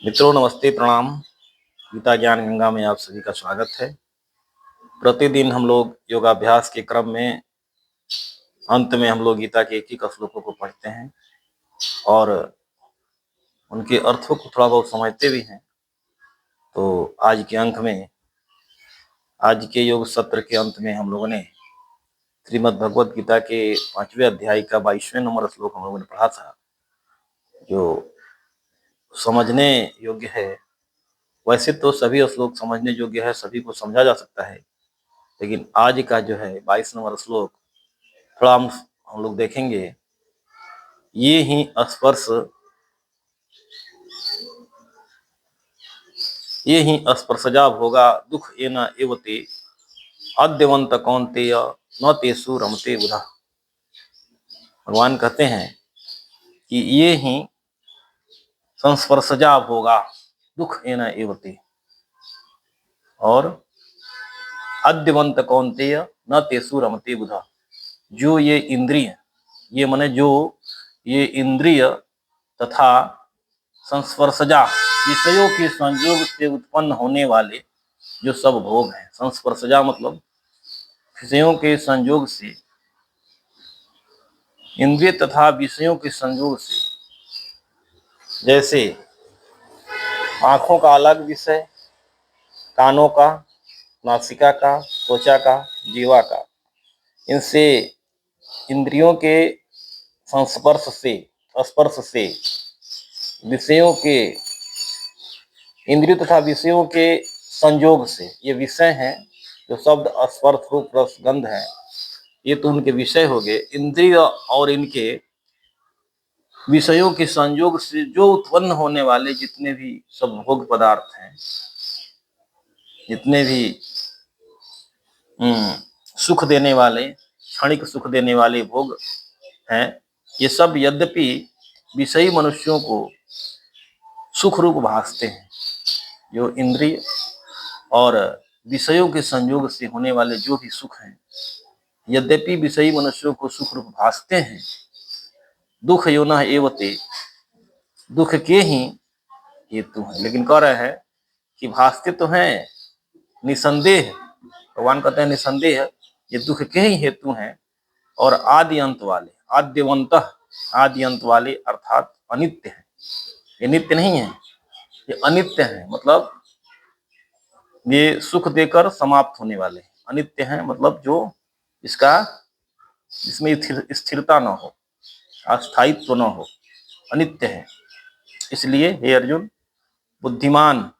मित्रों नमस्ते प्रणाम। गीता ज्ञान गंगा में आप सभी का स्वागत है। प्रतिदिन हम लोग योगाभ्यास के क्रम में अंत में हम लोग गीता के एक एक श्लोकों को पढ़ते हैं और उनके अर्थों को थोड़ा बहुत समझते भी हैं। तो आज के अंक में, आज के योग सत्र के अंत में हम लोगों ने श्रीमद् भगवत गीता के 5वें अध्याय का 22वें नंबर श्लोक हम लोगों ने पढ़ा था, जो समझने योग्य है। वैसे तो सभी श्लोक समझने योग्य है, सभी को समझा जा सकता है, लेकिन आज का जो है 22 नंबर श्लोक थोड़ा हम लोग देखेंगे। ये ही स्पर्शजा भोगा दुख एना एवते अद्यवंत कौन्तेय न तेषु रमते बुधा। भगवान कहते हैं कि ये ही संस्पर्शजा भोगा दुख एना एवते और अद्यवंत कौन्तेय न तेषु रमते बुधा। जो ये इंद्रिय, ये माने जो ये इंद्रिय तथा संस्पर्शजा विषयों के संयोग से उत्पन्न होने वाले जो सब भोग हैं। संस्पर्शजा मतलब विषयों के संयोग से, इंद्रिय तथा विषयों के संयोग से, जैसे आंखों का अलग विषय, कानों का, नासिका का, त्वचा का, जीवा का, इनसे इंद्रियों के संस्पर्श से, स्पर्श से विषयों के, इंद्रियों तथा विषयों के संयोग से, ये विषय हैं जो शब्द स्पर्श रूप रस गंध है, ये तो उनके विषय हो गए। इंद्रिय और इनके विषयों के संयोग से जो उत्पन्न होने वाले जितने भी सब भोग पदार्थ हैं, जितने भी सुख देने वाले, क्षणिक सुख देने वाले भोग हैं, ये सब यद्यपि विषयी मनुष्यों को सुख रूप भासते हैं। जो इंद्रिय और विषयों के संयोग से होने वाले जो भी सुख हैं, यद्यपि विषयी मनुष्यों को सुख रूप भासते हैं, दुख योना एवते, दुख के ही हेतु है। लेकिन कह रहे हैं कि भासते तो हैं निसंदेह, भगवान कहते हैं निसंदेह ये दुख के ही हेतु हैं और आदि अंत वाले, आद्यवंत, आदि अंत वाले अर्थात अनित्य है। ये नित्य नहीं है, ये अनित्य है। मतलब ये सुख देकर समाप्त होने वाले हैं। अनित्य हैं मतलब जो इसमें स्थिरता न हो, अस्थायित्व न हो, अनित्य है। इसलिए हे अर्जुन, बुद्धिमान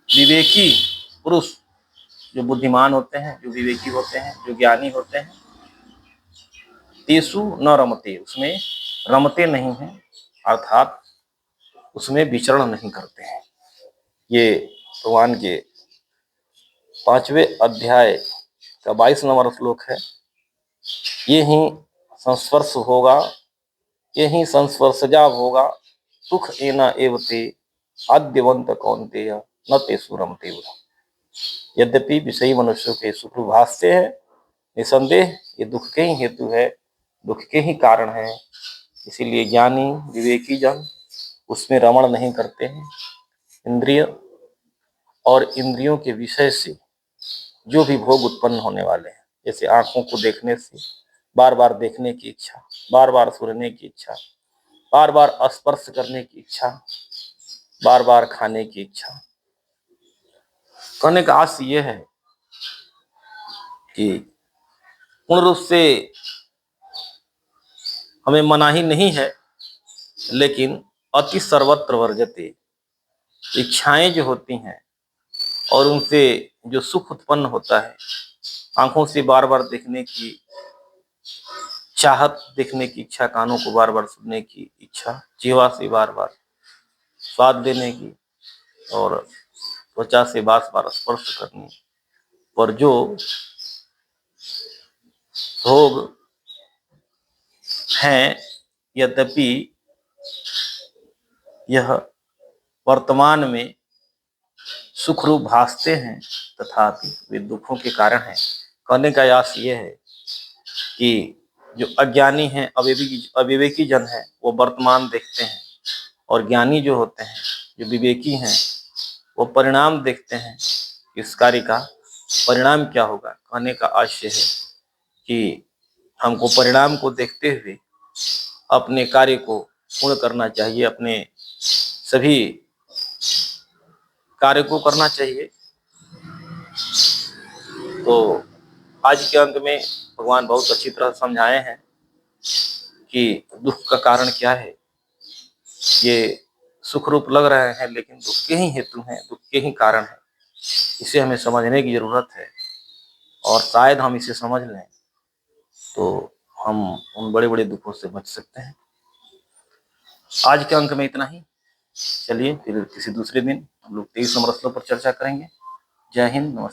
विवेकी पुरुष, जो बुद्धिमान होते हैं, जो विवेकी होते हैं, जो ज्ञानी होते हैं, तेसु न रमते, उसमें रमते नहीं हैं, अर्थात उसमें विचरण नहीं करते हैं। ये भगवान के 5वें अध्याय का 22 नंबर श्लोक है। ये ही संस्पर्श होगा, ये ही संस्पर्शजा होगा सुख एना एवते आद्यवंत कौन्तेय न तेषु रमते बुधा। यद्यपि विषयी मनुष्यों के सुख भासते हैं, निसंदेह ये दुख के ही हेतु है, दुख के ही कारण है। इसीलिए ज्ञानी विवेकी जन उसमें रमण नहीं करते हैं। इंद्रिय और इंद्रियों के विषय से जो भी भोग उत्पन्न होने वाले हैं, जैसे आंखों को देखने से बार बार देखने की इच्छा, बार बार सुनने की इच्छा, बार बार स्पर्श करने की इच्छा, बार बार खाने की इच्छा। कहने का आशय यह है कि पूर्ण रूप से हमें मनाही नहीं है, लेकिन अति सर्वत्र वर्जते, इच्छाएं जो होती हैं और उनसे जो सुख उत्पन्न होता है, आंखों से बार बार देखने की चाहत, देखने की इच्छा, कानों को बार बार सुनने की इच्छा, जीवा से बार बार स्वाद लेने की और त्वचा से बार बार स्पर्श करने पर जो भोग हैं, यद्यपि यह वर्तमान में सुख रूप भासते हैं, तथापि वे दुखों के कारण हैं। कहने का आशय यह है कि जो अज्ञानी हैं, अविवेकी जन है, वो वर्तमान देखते हैं, और ज्ञानी जो होते हैं, जो विवेकी हैं, वो परिणाम देखते हैं। इस कार्य का परिणाम क्या होगा। कहने का आशय है कि हमको परिणाम को देखते हुए अपने कार्य को पूर्ण करना चाहिए, अपने सभी कार्य को करना चाहिए। तो आज के अंत में भगवान बहुत अच्छी तरह समझाए हैं कि दुख का कारण क्या है। ये सुख रूप लग रहे हैं, लेकिन दुख के ही हेतु हैं, दुख के ही कारण है। इसे हमें समझने की जरूरत है, और शायद हम इसे समझ लें तो हम उन बड़े बड़े दुखों से बच सकते हैं। आज के अंक में इतना ही। चलिए फिर किसी दूसरे दिन हम लोग 23 समरसलों पर चर्चा करेंगे। जय हिंद, नमस्कार।